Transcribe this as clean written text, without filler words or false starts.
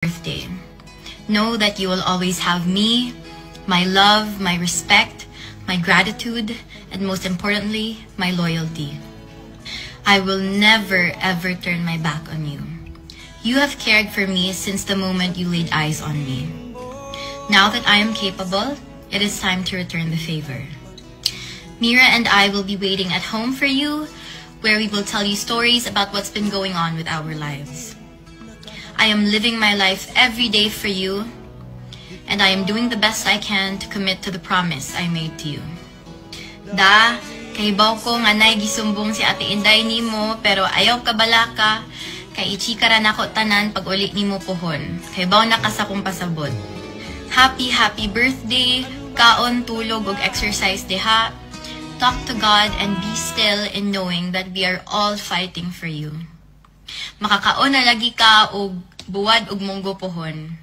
birthday. Know that you will always have me, my love, my respect, my gratitude, and most importantly, my loyalty. I will never ever turn my back on you. You have cared for me since the moment you laid eyes on me. Now that I am capable, it is time to return the favor. Mira and I will be waiting at home for you, where we will tell you stories about what's been going on with our lives. I am living my life every day for you, and I am doing the best I can to commit to the promise I made to you. Da, kahibaw ko nga nay gisumbong si Ate Inday nimo, pero ayaw ka balaka, kay ichikaran ako tanan pag uli nimo pohon. Kahibaw na ka sa kong pasabot. Happy birthday, kaon, tulog, ug exercise diha. Talk to God and be still in knowing that we are all fighting for you. Makakaon na lagi ka og buwad og munggo pohon.